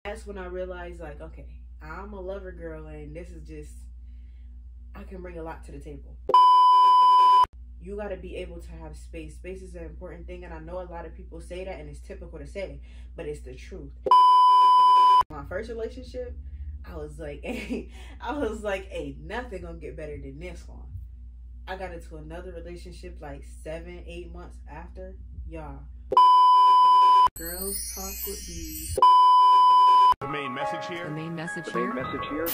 That's when I realized, like, okay, I'm a lover girl, and this is just, I can bring a lot to the table. You got to be able to have space. Space is an important thing, and I know a lot of people say that, and it's typical to say, but it's the truth. My first relationship, I was like, hey, nothing gonna get better than this one. I got into another relationship like 7-8 months after. Y'all, girls talk with Beas. The main message here. The main message here.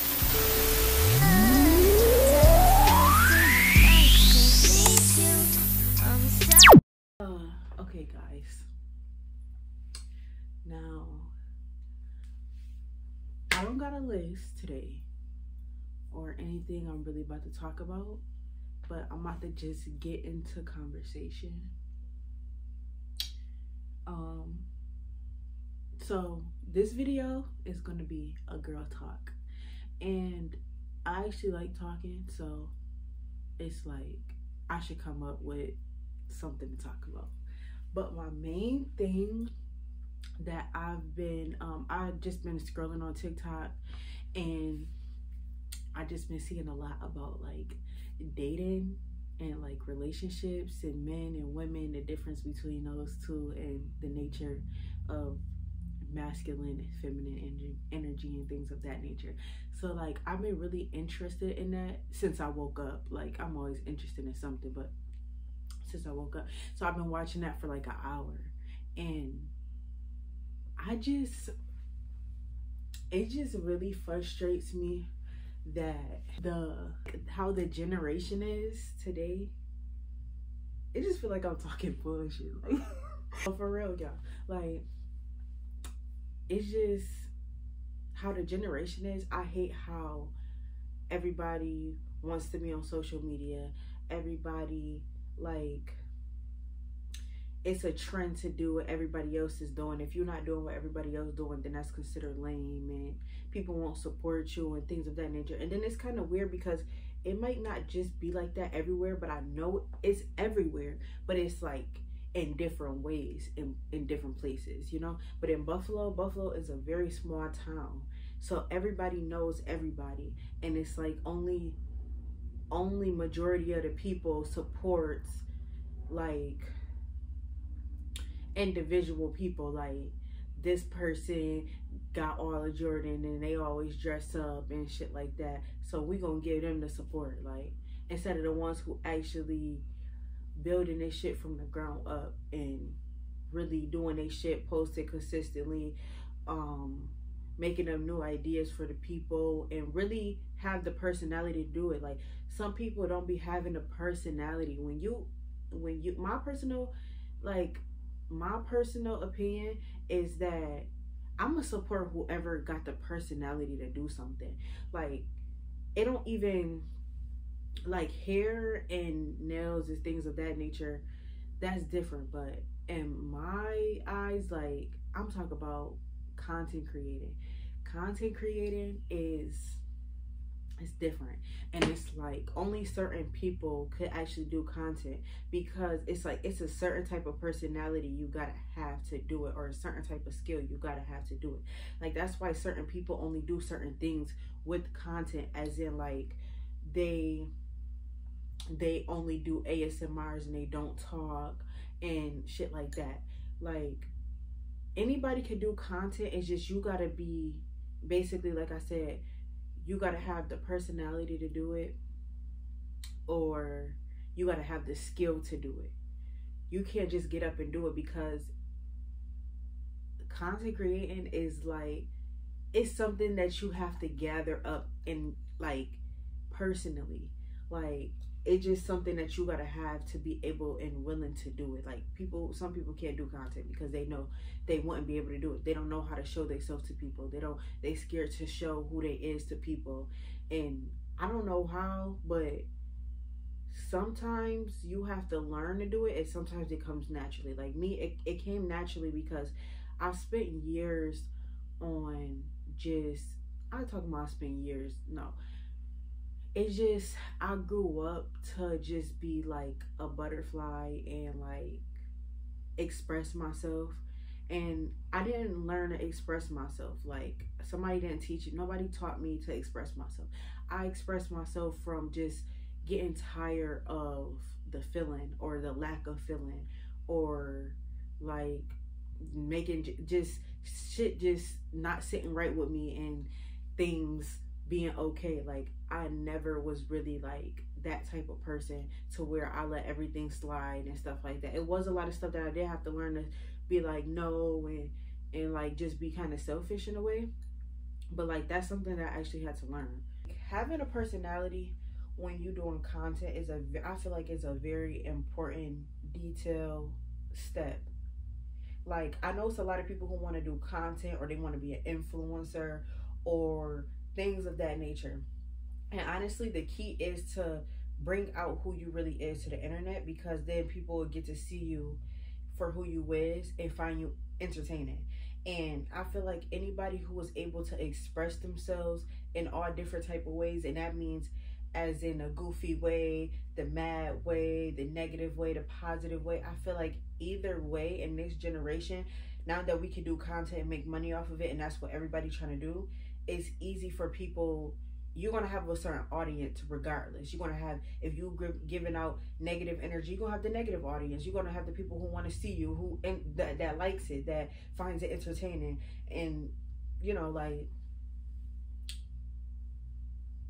Okay, guys. Now, I don't got a list today or anything I'm really about to talk about, but I'm about to just get into conversation. So this video is gonna be a girl talk, and I actually like talking, so it's like I should come up with something to talk about. But my main thing that I've just been scrolling on TikTok, and I just been seeing a lot about like dating and like relationships and men and women, the difference between those two, and the nature of masculine and feminine energy and things of that nature. So like I've been really interested in that since I woke up. Like I'm always interested in something, but since I woke up, so I've been watching that for like an hour, and it just really frustrates me that how the generation is today. It just feel like I'm talking bullshit, like but for real, y'all. Like it's just how the generation is. I hate how everybody wants to be on social media. Everybody, like, it's a trend to do what everybody else is doing. If you're not doing what everybody else is doing, then that's considered lame, and people won't support you and things of that nature. And then it's kind of weird because it might not just be like that everywhere, but I know it's everywhere, but it's like in different ways, in different places, you know. But in Buffalo is a very small town, so everybody knows everybody, and it's like only majority of the people supports like individual people. Like this person got all of Jordan and they always dress up and shit like that, so we gonna give them the support, like, instead of the ones who actually building this shit from the ground up and really doing their shit, posted consistently, making them new ideas for the people, and really have the personality to do it. Like some people don't be having the personality. When you my personal opinion is that I'm gonna support whoever got the personality to do something. Like it don't even, like, hair and nails and things of that nature, that's different. But in my eyes, like, I'm talking about content creating. Content creating is different, and it's like only certain people could actually do content, because it's like it's a certain type of personality you gotta have to do it, or a certain type of skill you gotta have to do it. Like that's why certain people only do certain things with content, as in like they only do ASMRs and they don't talk and shit like that. Like anybody can do content, it's just you gotta be, basically, like I said, you gotta have the personality to do it, or you gotta have the skill to do it. You can't just get up and do it, because content creating is like, it's something that you have to gather up and like personally. Like it's just something that you gotta have to be able and willing to do it. Like some people can't do content because they know they wouldn't be able to do it. They don't know how to show themselves to people. They scared to show who they is to people. And I don't know how, but sometimes you have to learn to do it, and sometimes it comes naturally. Like me, it came naturally because I spent years on just, I spent years, no. It's just, I grew up to just be like a butterfly and like express myself. And I didn't learn to express myself. Like, somebody didn't teach it. Nobody taught me to express myself. I expressed myself from just getting tired of the feeling or the lack of feeling, or like making just shit just not sitting right with me and things being okay. Like, I never was really like that type of person to where I let everything slide and stuff like that. It was a lot of stuff that I did have to learn to be like no, and like just be kind of selfish in a way. But like, that's something that I actually had to learn. Having a personality when you're doing content is I feel like it's a very important detail step. Like, I know it's a lot of people who want to do content, or they want to be an influencer or things of that nature. And honestly, the key is to bring out who you really is to the internet, because then people will get to see you for who you is and find you entertaining. And I feel like anybody who is able to express themselves in all different type of ways, and that means as in a goofy way, the mad way, the negative way, the positive way. I feel like either way in this generation, now that we can do content and make money off of it, and that's what everybody's trying to do, it's easy for people. You're going to have a certain audience regardless. You're going to have, if you're giving out negative energy, you're going to have the negative audience. You're going to have the people who want to see you, who and that likes it, that finds it entertaining. And, you know, like,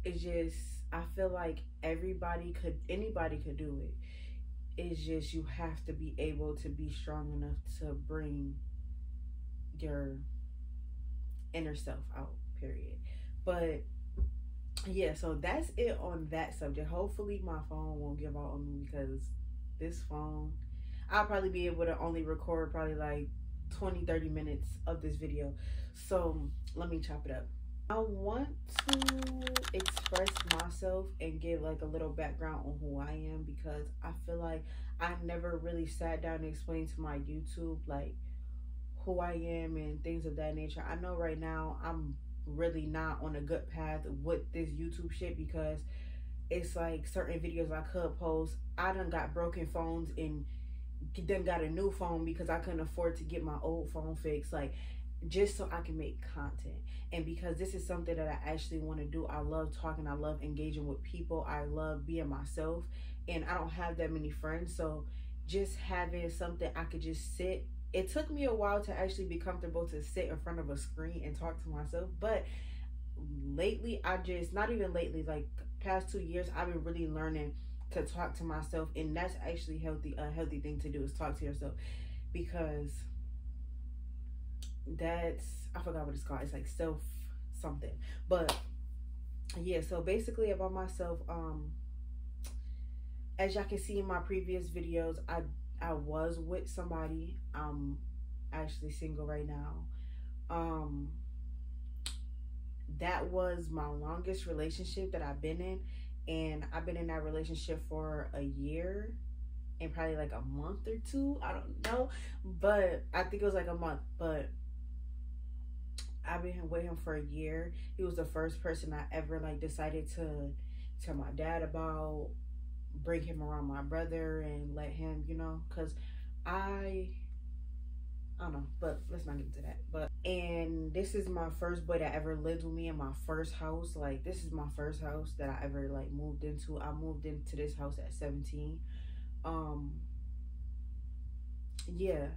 it's just, I feel like anybody could do it. It's just, you have to be able to be strong enough to bring your inner self out, period. But yeah, so that's it on that subject. Hopefully my phone won't give out on me, because this phone, I'll probably be able to only record probably like 20-30 minutes of this video. So let me chop it up. I want to express myself and give like a little background on who I am, because I feel like I never really sat down and explained to my YouTube like who I am and things of that nature. I know right now I'm really not on a good path with this YouTube shit, because it's like certain videos I could post, I done got broken phones and then got a new phone because I couldn't afford to get my old phone fixed, like just so I can make content. And because this is something that I actually want to do, I love talking, I love engaging with people, I love being myself, and I don't have that many friends. So just having something I could just sit, it took me a while to actually be comfortable to sit in front of a screen and talk to myself. But lately, not even lately, like past 2 years, I've been really learning to talk to myself. And that's actually healthy. A healthy thing to do is talk to yourself, because I forgot what it's called. It's like self something. But yeah, so basically about myself, as y'all can see in my previous videos, I was with somebody. I'm actually single right now. That was my longest relationship that I've been in, and I've been in that relationship for a year and probably like a month or two, I don't know, but I think it was like a month. But I've been with him for a year. He was the first person I ever like decided to tell my dad about, bring him around my brother and let him, you know, because I don't know, but let's not get into that. And this is my first boy that ever lived with me in my first house. Like, this is my first house that I ever like moved into. I moved into this house at 17. Yeah,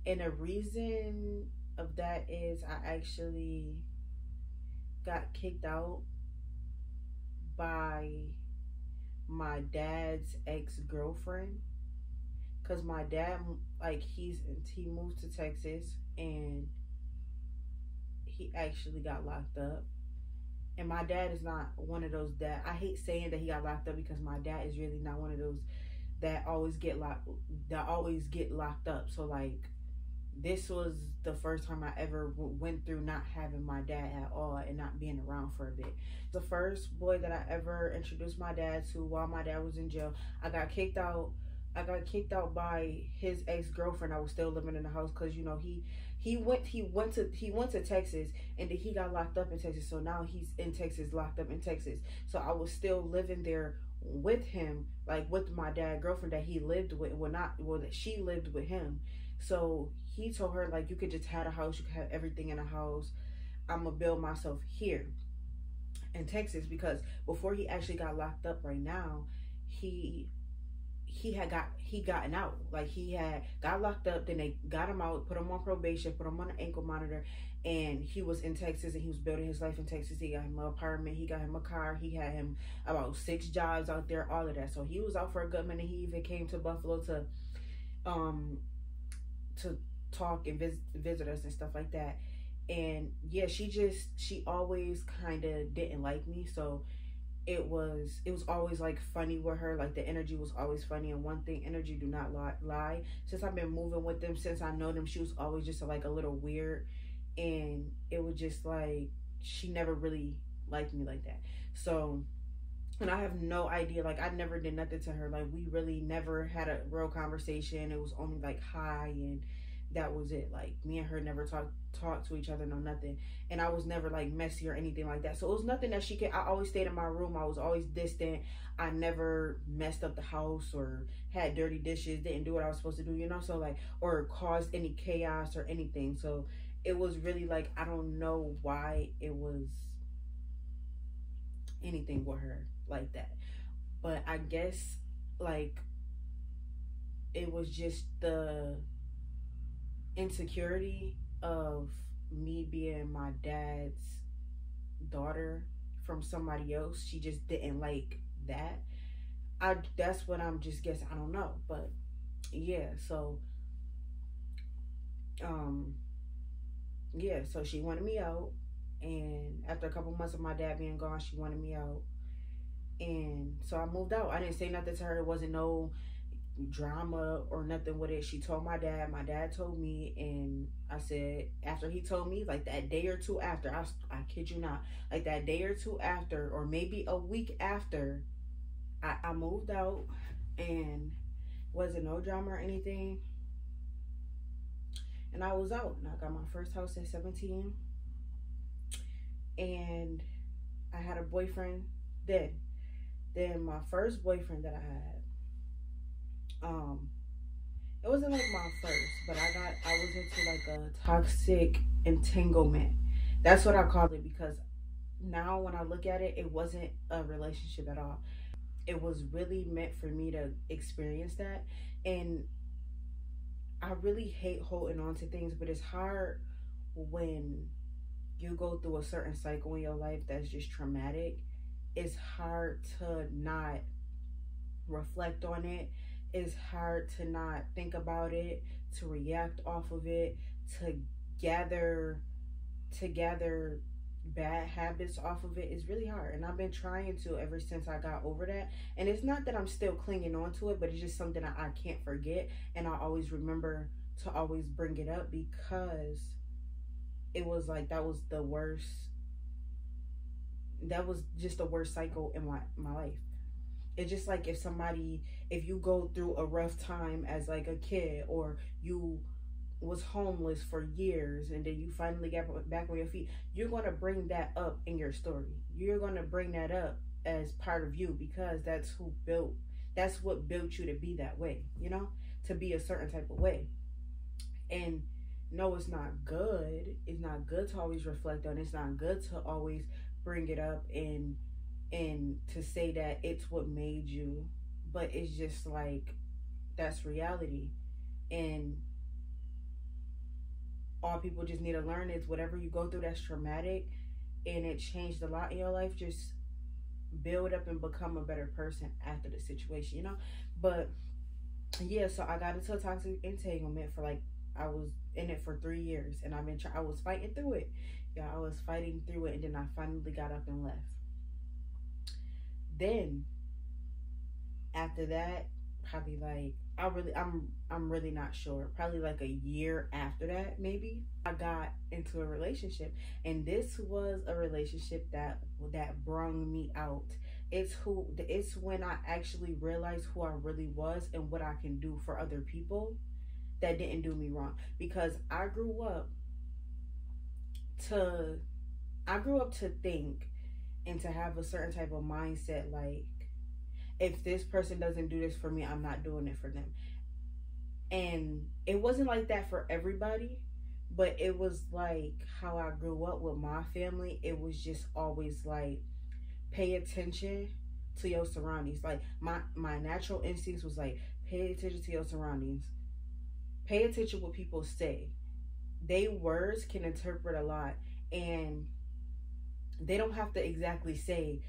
and the reason of that is I actually got kicked out by my dad's ex-girlfriend, because my dad, like, he moved to Texas and he actually got locked up. And my dad is not one of those that, I hate saying that he got locked up, because my dad is really not one of those that always get locked up. So like, this was the first time I ever went through not having my dad at all and not being around for a bit. The first boy that I ever introduced my dad to while my dad was in jail, I got kicked out by his ex-girlfriend. I was still living in the house, because you know he went to Texas, and then he got locked up in Texas. So now he's in Texas, locked up in Texas. So I was still living there with him, like with my dad's girlfriend that he lived with, that she lived with him. So he told her, like, you could just have a house, you could have everything in a house. I'm gonna build myself here in Texas, because before he actually got locked up right now, he gotten out. Like, he had got locked up, then they got him out, put him on probation, put him on an ankle monitor, and he was in Texas and he was building his life in Texas. He got him an apartment, he got him a car, he had him about 6 jobs out there, all of that. So he was out for a good minute. He even came to Buffalo to talk and visit us and stuff like that. And yeah, she always kind of didn't like me, so it was always like funny with her. Like, the energy was always funny. And one thing, energy do not lie. Since I've been moving with them, since I know them, she was always just like a little weird, and it was just like she never really liked me like that. So, and I have no idea, like, I never did nothing to her. Like, we really never had a real conversation. It was only like hi, and that was it. Like, me and her never talked to each other, no nothing. And I was never like messy or anything like that. So it was nothing that she could. I always stayed in my room. I was always distant. I never messed up the house or had dirty dishes, didn't do what I was supposed to do, you know? So like, or caused any chaos or anything. So it was really like, I don't know why it was anything with her like that. But I guess like it was just the insecurity of me being my dad's daughter from somebody else. She just didn't like that. That's what I'm just guessing. I don't know. But yeah, so yeah, so she wanted me out, and after a couple months of my dad being gone, she wanted me out. And so I moved out. I didn't say nothing to her. It wasn't no drama or nothing with it. She told my dad told me, and I said, after he told me, like that day or two after, I kid you not, like that day or two after, or maybe a week after, I moved out, and wasn't no drama or anything, and I was out, and I got my first house at 17, and I had a boyfriend then my first boyfriend that I had, it wasn't like my first, but I was into like a toxic entanglement. That's what I called it, because now when I look at it, it wasn't a relationship at all. It was really meant for me to experience that. And I really hate holding on to things, but it's hard when you go through a certain cycle in your life that's just traumatic. It's hard to not reflect on it. It's hard to not think about it, to react off of it, to gather bad habits off of it. It's really hard, and I've been trying to ever since I got over that. And it's not that I'm still clinging on to it, but it's just something I can't forget, and I always remember to always bring it up, because it was like that was just the worst cycle in my life. It's just like if you go through a rough time as like a kid, or you was homeless for years and then you finally get back on your feet, you're going to bring that up in your story. You're going to bring that up as part of you, because that's what built you to be that way, you know, to be a certain type of way. And no, it's not good. It's not good to always reflect on it. It's not good to always bring it up and to say that it's what made you, but it's just like, that's reality. And all people just need to learn is, whatever you go through that's traumatic and it changed a lot in your life, just build up and become a better person after the situation, you know. But yeah, so I got into a toxic entanglement for like, I was in it for 3 years, and I was fighting through it. Yeah, I was fighting through it, and then I finally got up and left. Then after that, probably like, I'm really not sure, probably like a year after that, maybe, I got into a relationship. And this was a relationship that brung me out. It's when I actually realized who I really was and what I can do for other people that didn't do me wrong. Because I grew up to think and to have a certain type of mindset, like, if this person doesn't do this for me, I'm not doing it for them. And it wasn't like that for everybody, but it was like how I grew up with my family. It was just always like, pay attention to your surroundings. Like my natural instincts was like, pay attention to your surroundings. Pay attention what people say. They words can interpret a lot, and they don't have to exactly say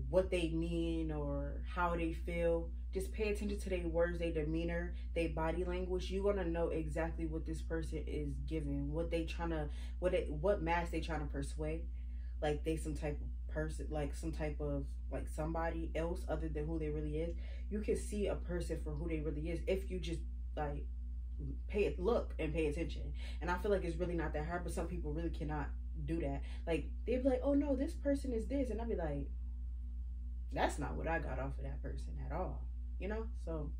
what they mean or how they feel. Just pay attention to their words, their demeanor, their body language. You're gonna know exactly what this person is giving, what they trying to, what mask they trying to persuade. Like they some type of person, like some type of like somebody else other than who they really is. You can see a person for who they really is if you just like look and pay attention. And I feel like it's really not that hard, but some people really cannot do that. Like they'd be like, oh no, this person is this, and I'd be like, that's not what I got off of that person at all, you know? So,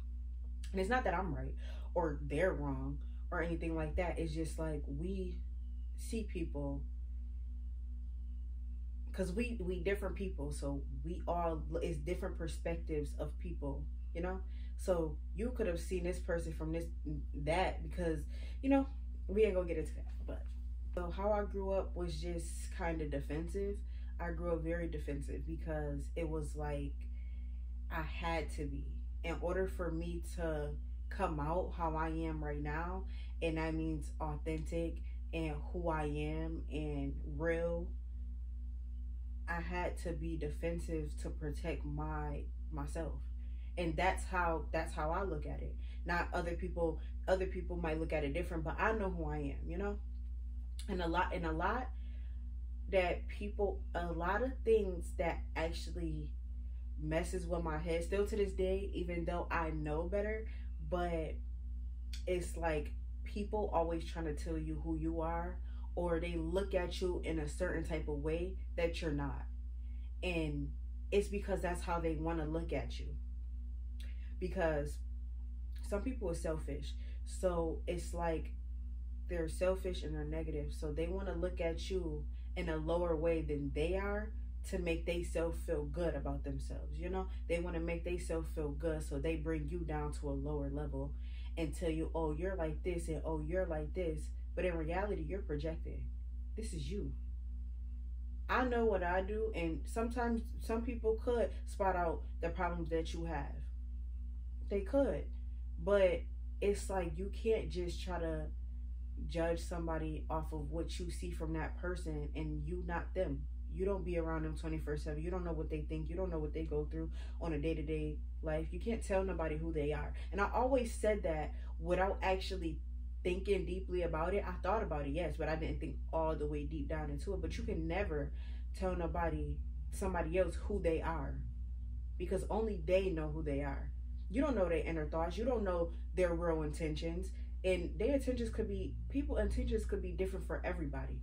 and it's not that I'm right or they're wrong or anything like that. It's just like we see people, because we different people, so we all, it's different perspectives of people, you know? So you could have seen this person from that, because, you know, we ain't gonna get into that. But so how I grew up was just kind of defensive. I grew up very defensive because it was like I had to be, in order for me to come out how I am right now, and that means authentic and who I am and real. I had to be defensive to protect myself. And that's how I look at it. Not other people might look at it different, but I know who I am, you know? And a lot that people, a lot of things that actually messes with my head still to this day, even though I know better. But it's like people always trying to tell you who you are, or they look at you in a certain type of way that you're not. And it's because that's how they want to look at you. Because some people are selfish. So it's like they're selfish and they're negative. So they want to look at you in a lower way than they are to make themselves feel good about themselves. You know, they want to make themselves feel good. So they bring you down to a lower level and tell you, oh, you're like this, and oh, you're like this. But in reality, you're projecting. This is you. I know what I do, and sometimes some people could spot out the problems that you have. They could. But it's like you can't just try to judge somebody off of what you see from that person, and you not them. You don't be around them 24/7. You don't know what they think. You don't know what they go through on a day-to-day life. You can't tell nobody who they are. And I always said that without actually thinking deeply about it. I thought about it, yes, but I didn't think all the way deep down into it. But you can never tell somebody else who they are, because only they know who they are. You don't know their inner thoughts. You don't know their real intentions. And their intentions could be, people's intentions could be different for everybody.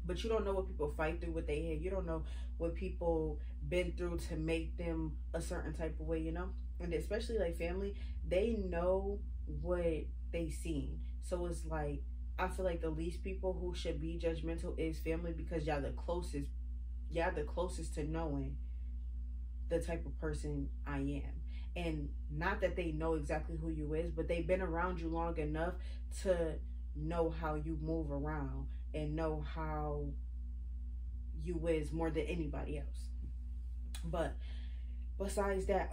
But you don't know what people fight through with their head. You don't know what people been through to make them a certain type of way, you know? And especially like family, they know what they seen. So it's like, I feel like the least people who should be judgmental is family, because y'all the closest to knowing the type of person I am. And not that they know exactly who you is, but they've been around you long enough to know how you move around and know how you is more than anybody else. But besides that,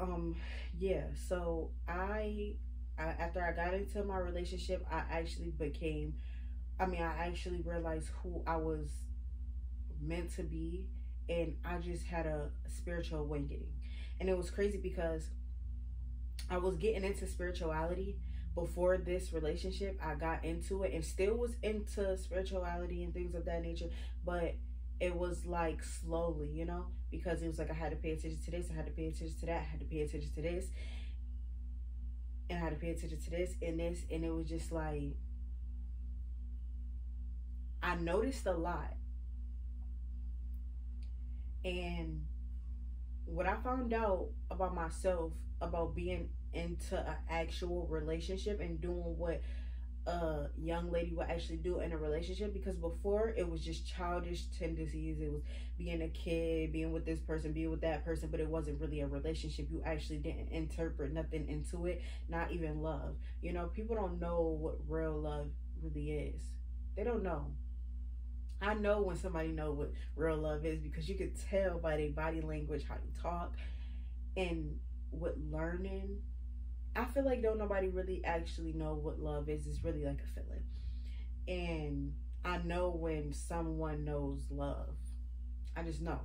yeah, so I after I got into my relationship, I actually realized who I was meant to be, and I just had a spiritual awakening. And it was crazy because I was getting into spirituality before this relationship. I got into it and still was into spirituality and things of that nature, but it was like slowly, you know, because it was like I had to pay attention to this, I had to pay attention to that, I had to pay attention to this, and I had to pay attention to this and this, and it was just like I noticed a lot. And what I found out about myself, about being into an actual relationship and doing what a young lady would actually do in a relationship, because before it was just childish tendencies. It was being a kid, being with this person, being with that person, but it wasn't really a relationship. You actually didn't interpret nothing into it, not even love. You know, people don't know what real love really is. They don't know. I know when somebody know what real love is, because you could tell by their body language, how they talk, and with learning. I feel like don't nobody really actually know what love is. It's really like a feeling. And I know when someone knows love. I just know.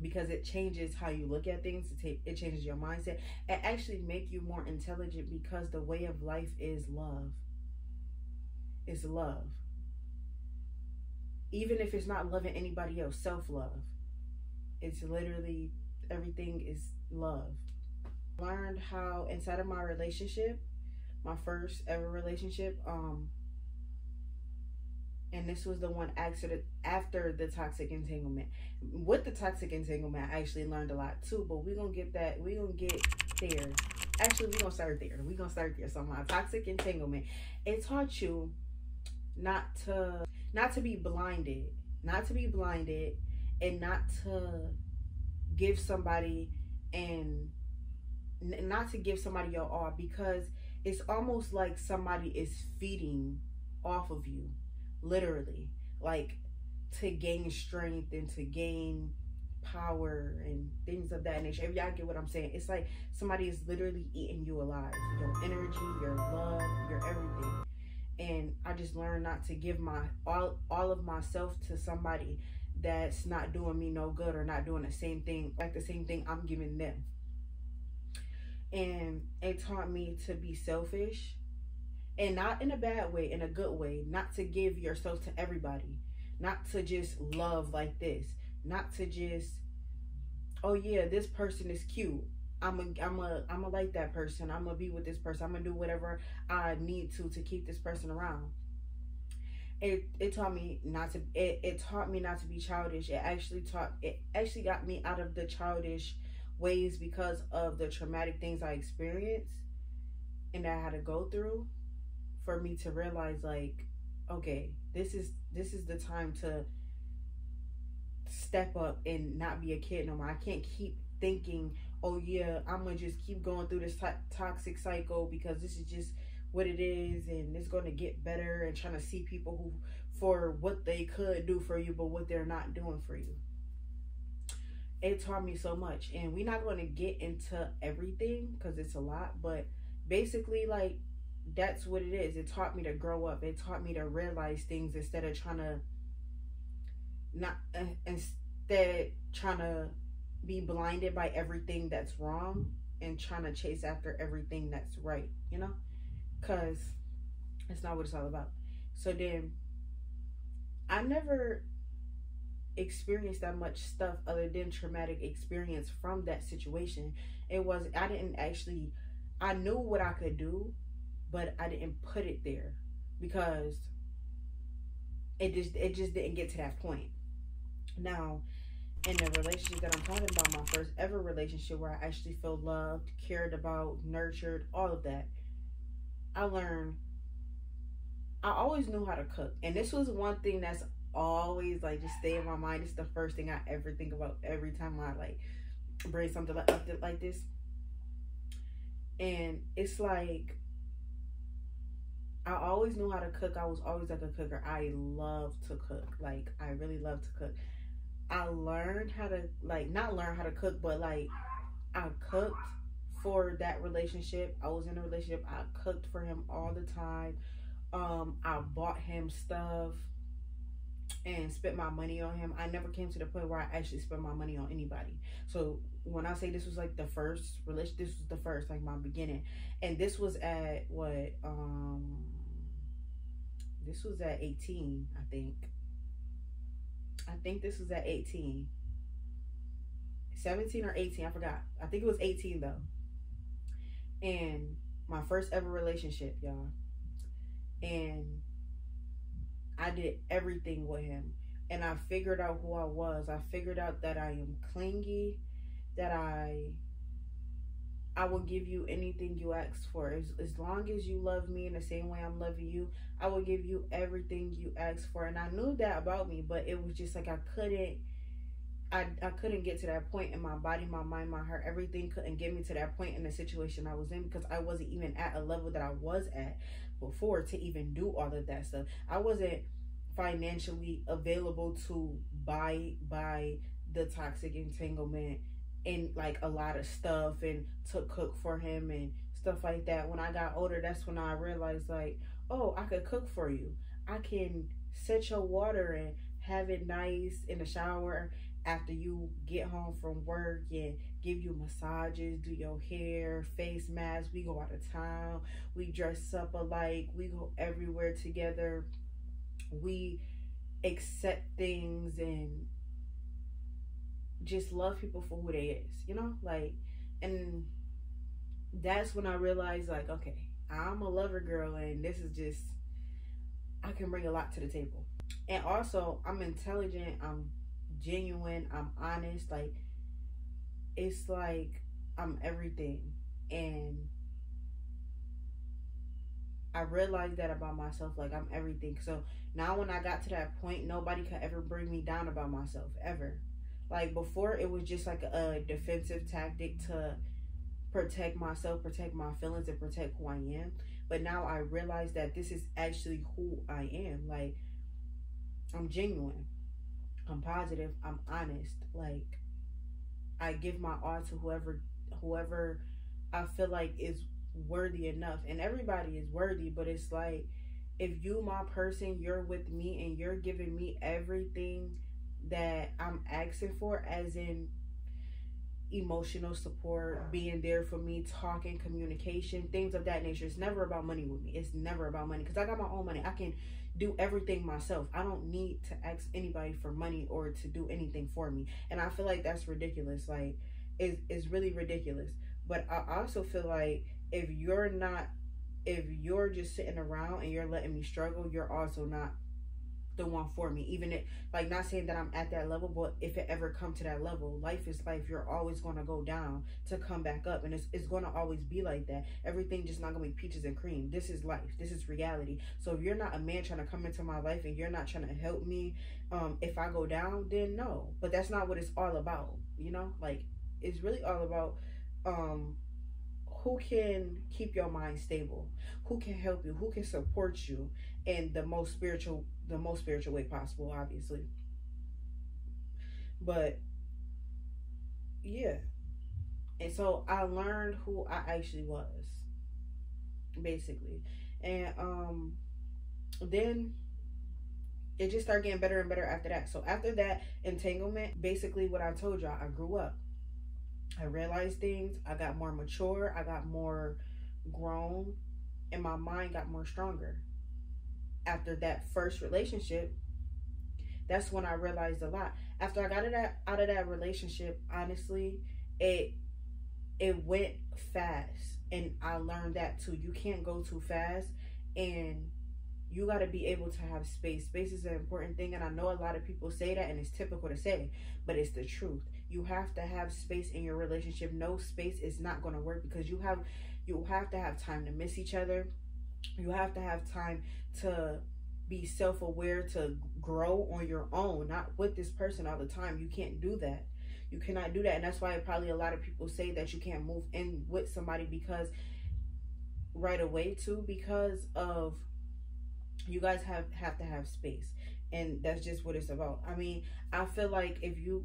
Because it changes how you look at things. It changes your mindset. It actually make you more intelligent, because the way of life is love. It's love. Even if it's not loving anybody else, self-love. It's literally, everything is love. Learned how inside of my relationship, my first ever relationship, and this was the one after the toxic entanglement. With the toxic entanglement, I actually learned a lot too, but we're gonna get there. Actually, we're gonna start there. So my toxic entanglement, it taught you not to be blinded, and not to give somebody your all, because it's almost like somebody is feeding off of you, literally, like to gain strength and to gain power and things of that nature. If y'all get what I'm saying, it's like somebody is literally eating you alive, your energy, your love, your everything. And I just learned not to give my all of myself to somebody that's not doing me no good, or not doing the same thing I'm giving them. And it taught me to be selfish, and not in a bad way, in a good way. Not to give yourself to everybody, not to just love like this, not to just, oh yeah, this person is cute, I'm a like that person, I'm gonna be with this person, I'm gonna do whatever I need to keep this person around. It taught me not to be childish. It actually got me out of the childish ways, because of the traumatic things I experienced and that I had to go through, for me to realize, like, okay, this is the time to step up and not be a kid no more. I can't keep thinking, oh yeah, I'm gonna just keep going through this toxic cycle, because this is just what it is, and it's going to get better, and trying to see people who, for what they could do for you, but what they're not doing for you. It taught me so much, and we're not going to get into everything because it's a lot, but basically, like, that's what it is. It taught me to grow up. It taught me to realize things, instead of trying to be blinded by everything that's wrong, and trying to chase after everything that's right, you know, because it's not what it's all about. So then I never experienced that much stuff other than traumatic experience from that situation. I knew what I could do, but I didn't put it there, because it just didn't get to that point. Now, in the relationship that I'm talking about, my first ever relationship, where I actually feel loved, cared about, nurtured, all of that, I learned, I always knew how to cook. And this was one thing that's always, like, just stay in my mind. It's the first thing I ever think about every time I, like, bring something like this. And it's like, I always knew how to cook. I was always like a cooker. I love to cook. Like, I really love to cook. I learned how to, like, not learn how to cook, but, like, I cooked for that relationship. I was in a relationship. I cooked for him all the time. I bought him stuff and spent my money on him. I never came to the point where I actually spent my money on anybody. So when I say this was like the first relationship, this was the first, like, my beginning. And this was at what, this was at 18, I think. I think this was at 18. 17 or 18, I forgot. I think it was 18 though. And my first ever relationship, y'all. And I did everything with him. And I figured out who I was. I figured out that I am clingy, that I I will give you anything you ask for. As long as you love me in the same way I'm loving you, I will give you everything you ask for. And I knew that about me, but it was just like I couldn't get to that point in my body, my mind, my heart. Everything couldn't get me to that point in the situation I was in, because I wasn't even at a level that I was at before to even do all of that stuff. I wasn't financially available to buy the toxic entanglement and like a lot of stuff, and to cook for him and stuff like that. When I got older, that's when I realized, like, oh, I could cook for you. I can set your water and have it nice in the shower after you get home from work, and give you massages, do your hair, face masks. We go out of town, we dress up alike, we go everywhere together, we accept things and just love people for who they is, you know? Like, and that's when I realized, like, okay, I'm a lover girl, and this is just, I can bring a lot to the table. And also, I'm intelligent, I'm genuine, I'm honest. Like, it's like I'm everything. And I realized that about myself. Like, I'm everything. So now when I got to that point, nobody could ever bring me down about myself, ever. Like, before, it was just like a defensive tactic to protect myself, protect my feelings, and protect who I am. But now I realize that this is actually who I am. Like, I'm genuine, I'm positive, I'm honest. Like, I give my all to whoever I feel like is worthy enough. And everybody is worthy, but it's like, if you my person, you're with me, and you're giving me everything that I'm asking for, as in emotional support, being there for me, talking, communication, things of that nature. It's never about money with me. It's never about money, because I got my own money. I can do everything myself. I don't need to ask anybody for money or to do anything for me. And I feel like that's ridiculous. Like, it's really ridiculous. But I also feel like if you're just sitting around and you're letting me struggle, you're also not the one for me. Even if, like, not saying that I'm at that level, but if it ever come to that level, life is life. You're always going to go down to come back up, and it's going to always be like that. Everything just not going to be peaches and cream. This is life. This is reality. So if you're not a man trying to come into my life, and you're not trying to help me if I go down, then no. But that's not what it's all about, you know? Like, it's really all about who can keep your mind stable, who can help you, who can support you in the most spiritual way possible, obviously. But yeah. And so I learned who I actually was, basically. And then it just started getting better and better after that. So after that entanglement, basically what I told y'all, I grew up. I realized things. I got more mature. I got more grown. And my mind got more stronger. After that first relationship, that's when I realized a lot. After I got out of that relationship, honestly, it went fast. And I learned that too. You can't go too fast. And you got to be able to have space. Space is an important thing. And I know a lot of people say that, and it's typical to say, but it's the truth. You have to have space in your relationship. No space is not going to work, because you have to have time to miss each other. You have to have time to be self-aware, to grow on your own, not with this person all the time. You can't do that. You cannot do that. And that's why probably a lot of people say that you can't move in with somebody because right away too, because of you guys have to have space. And that's just what it's about. I mean, I feel like if you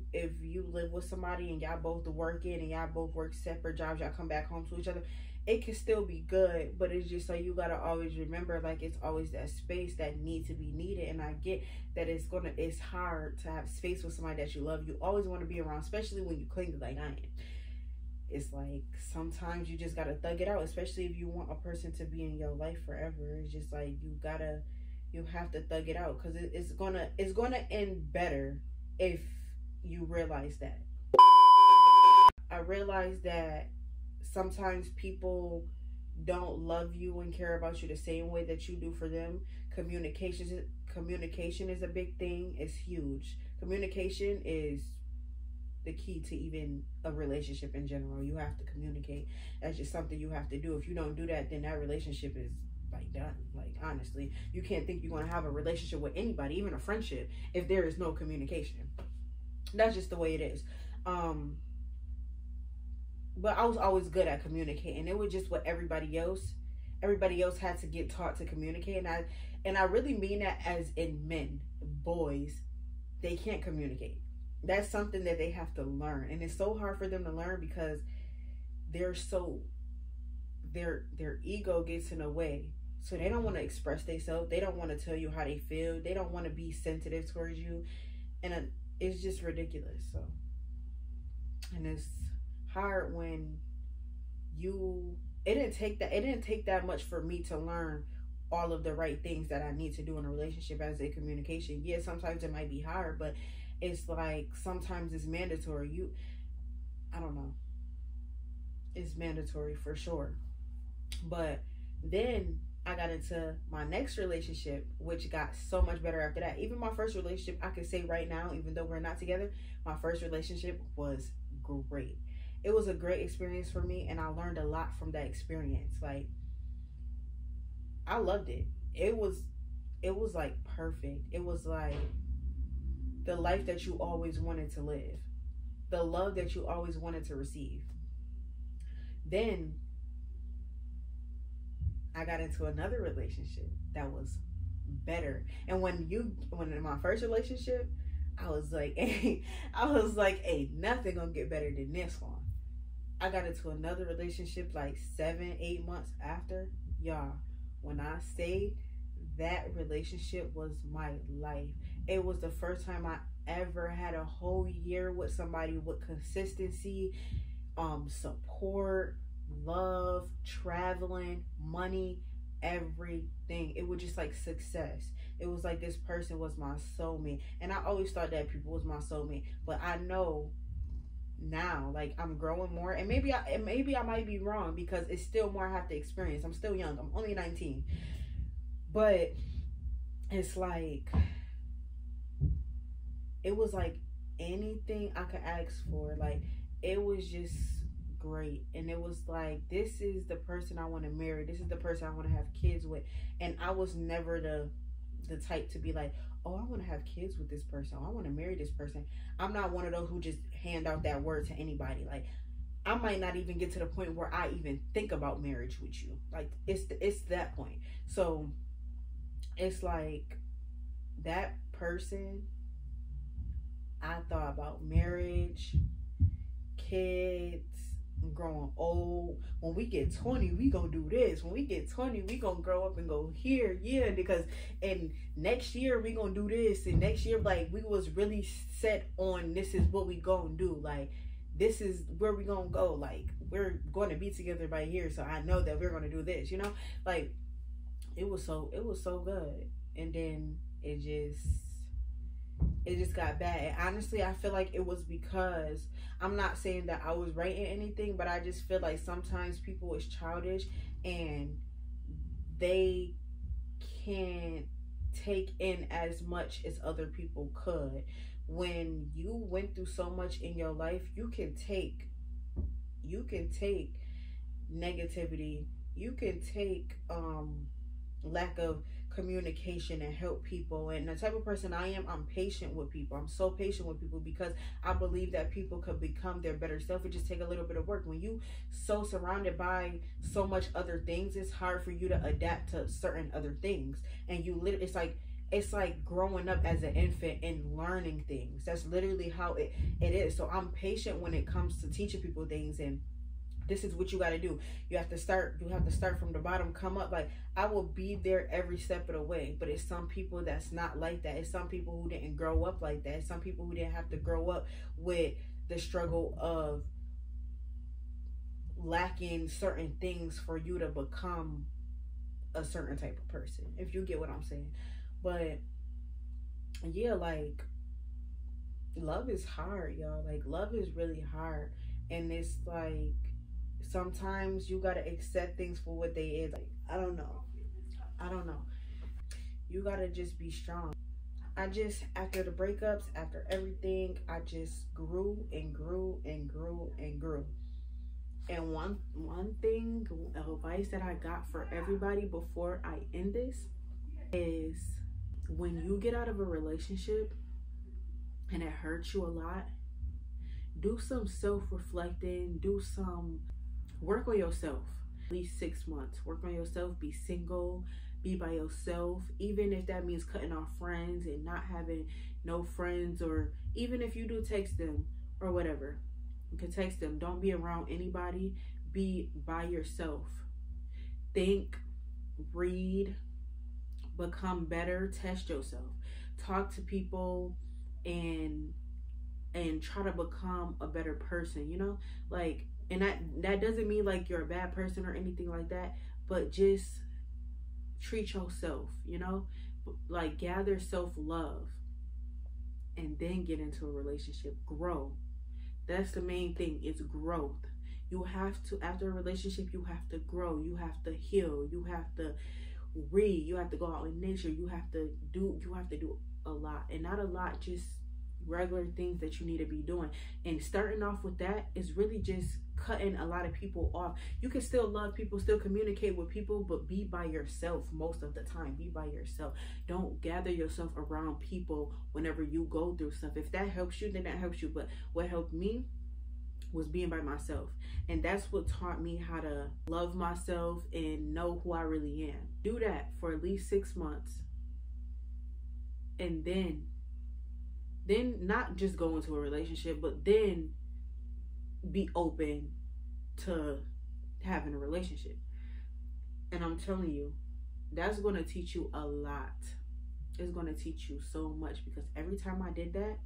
live with somebody and y'all both working and y'all both work separate jobs, y'all come back home to each other, it can still be good. But it's just like, you gotta always remember, like, it's always that space that needs to be needed. And I get that it's hard to have space with somebody that you love. You always want to be around, especially when you cling like I am. It's like sometimes you just gotta thug it out, especially if you want a person to be in your life forever. It's just like you have to thug it out, because it's gonna end better if you realize that. I realize that sometimes people don't love you and care about you the same way that you do for them. Communication is a big thing. It's huge. Communication is the key to even a relationship in general. You have to communicate. That's just something you have to do. If you don't do that, then that relationship is like done. Like, honestly, you can't think you're going to have a relationship with anybody, even a friendship, if there is no communication. That's just the way it is. But I was always good at communicating. It was just what everybody else had to get taught to communicate. And I really mean that as in men. Boys, they can't communicate. That's something that they have to learn. And it's so hard for them to learn because their ego gets in the way. So they don't want to express themselves. They don't want to tell you how they feel. They don't want to be sensitive towards you. And it's just ridiculous. So, and it's hard when it didn't take that much for me to learn all of the right things that I need to do in a relationship as a communication. Yeah, sometimes it might be hard, but it's like sometimes it's mandatory. I don't know. It's mandatory for sure. But then I got into my next relationship, which got so much better after that. Even my first relationship, I can say right now, even though we're not together, my first relationship was great. It was a great experience for me, and I learned a lot from that experience. Like, I loved it. It was like perfect. It was like the life that you always wanted to live. The love that you always wanted to receive. Then I got into another relationship that was better. And when in my first relationship, I was like, hey, nothing gonna get better than this one. I got into another relationship like 7-8 months after. Y'all, when I say that relationship was my life, it was the first time I ever had a whole year with somebody with consistency, support, love, traveling, money, everything. It was just like success. It was like this person was my soulmate. And I always thought that people was my soulmate, but I know now, like, I'm growing more, and maybe I might be wrong because it's still more I have to experience. I'm still young. I'm only 19. But it's like, it was like anything I could ask for. Like, it was just great. And it was like, this is the person I want to marry. This is the person I want to have kids with. And I was never the type to be like, oh, I want to have kids with this person. Oh, I want to marry this person. I'm not one of those who just hand out that word to anybody. Like, I might not even get to the point where I even think about marriage with you. Like, it's that point. So it's like, that person, I thought about marriage, kids, growing old. When we get 20, we gonna do this. When we get 20, we gonna grow up and go here. Yeah, because and next year we gonna do this, and next year, like, we was really set on this is what we gonna do. Like, this is where we gonna go. Like, we're going to be together by here, so I know that we're gonna do this, you know. Like, it was so good. And then it just got bad. And honestly, I feel like it was because, I'm not saying that I was right in anything, but I just feel like sometimes people is childish and they can't take in as much as other people could. When you went through so much in your life, you can take negativity, you can take lack of communication and help people. And the type of person I am, I'm patient with people. I'm so patient with people because I believe that people could become their better self. It just take a little bit of work. When you so surrounded by so much other things, it's hard for you to adapt to certain other things. And you literally, it's like growing up as an infant and learning things. That's literally how it is. So I'm patient when it comes to teaching people things, and this is what you got to do. You have to start from the bottom, come up. Like, I will be there every step of the way, but it's some people that's not like that. It's some people who didn't grow up like that. It's some people who didn't have to grow up with the struggle of lacking certain things for you to become a certain type of person, if you get what I'm saying. But yeah, like, love is hard, y'all. Like, love is really hard. And it's like, sometimes you gotta accept things for what they is. Like, I don't know. You gotta just be strong. I just, after the breakups, after everything, I just grew and grew and grew and grew. And one thing, advice that I got for everybody before I end this is, when you get out of a relationship and it hurts you a lot, do some self-reflecting, do some work on yourself. At least 6 months. Work on yourself, be single, be by yourself, even if that means cutting off friends and not having no friends, or even if you do text them or whatever, you can text them. Don't be around anybody. Be by yourself. Think, read, become better, test yourself. Talk to people and try to become a better person, you know? Like, and that doesn't mean like you're a bad person or anything like that, but just treat yourself, you know? Like, gather self-love and then get into a relationship. Grow. That's the main thing, is growth. You have to, after a relationship, you have to grow. You have to heal. You have to read. You have to go out in nature. You have to do a lot. And not a lot, just regular things that you need to be doing. And starting off with that is really just cutting a lot of people off. You can still love people, still communicate with people, but be by yourself most of the time. Be by yourself. Don't gather yourself around people whenever you go through stuff. If that helps you, then that helps you. But what helped me was being by myself. And that's what taught me how to love myself and know who I really am. Do that for at least 6 months. And then not just go into a relationship, but then be open to having a relationship. And I'm telling you, that's going to teach you a lot. It's going to teach you so much, because every time I did that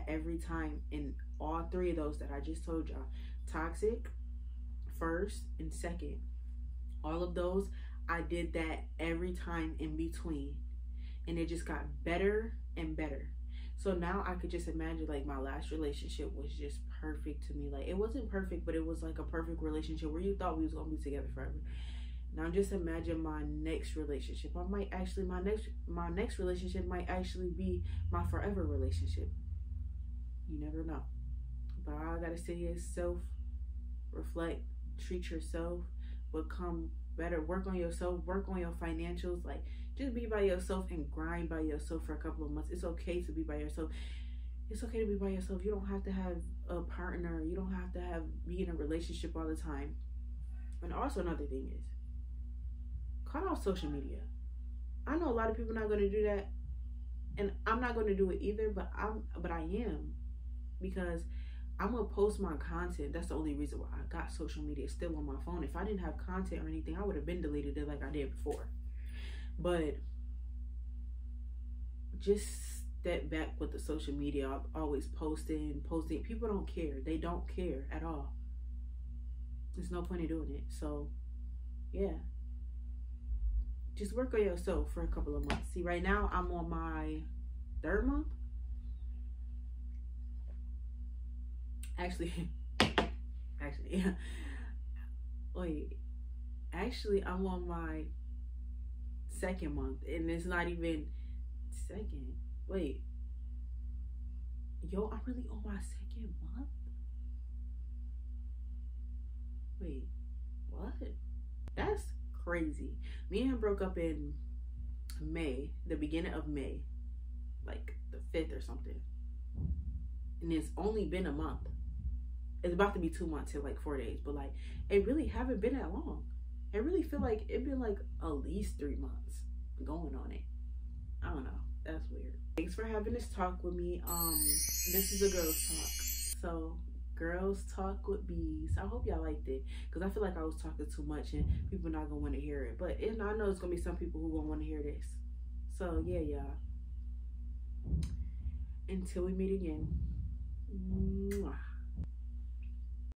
every time in all 3 of those that I just told y'all. Toxic, first, and second. All of those, I did that every time in between. And it just got better and better. So now I could just imagine, like, my last relationship was just perfect to me. Like, it wasn't perfect, but it was like a perfect relationship where you thought we was gonna be together forever. Now just imagine my next relationship. My next relationship might actually be my forever relationship. You never know. But all I gotta say is self-reflect, treat yourself, become better, work on yourself, work on your financials. Like, just be by yourself and grind by yourself for a couple of months. It's okay to be by yourself. It's okay to be by yourself. You don't have to have a partner. You don't have to be in a relationship all the time. And also another thing is, cut off social media. I know a lot of people are not going to do that, and I'm not going to do it either, but I am, because I'm going to post my content. That's the only reason why I got social media still on my phone. If I didn't have content or anything, I would have been deleted it like I did before. But just step back with the social media. I'm always posting. People don't care. They don't care at all. There's no point in doing it. So, yeah. Just work on yourself for a couple of months. See, right now, I'm on my 3rd month. Actually, yeah. Wait. Actually, I'm on my 2nd month, and it's not even 2nd. Wait. Yo, I'm really on my 2nd month? Wait, what? That's crazy. Me and him broke up in May, the beginning of May, like the 5th or something. And it's only been a month. It's about to be 2 months in like 4 days, but like, it really haven't been that long. I really feel like it's been like at least 3 months going on it. I don't know. That's weird. Thanks for having this talk with me. This is a girls talk. So, girls talk with Beas. I hope y'all liked it, because I feel like I was talking too much and people not gonna want to hear it. But I know it's gonna be some people who gonna want to hear this. So yeah, y'all. Until we meet again.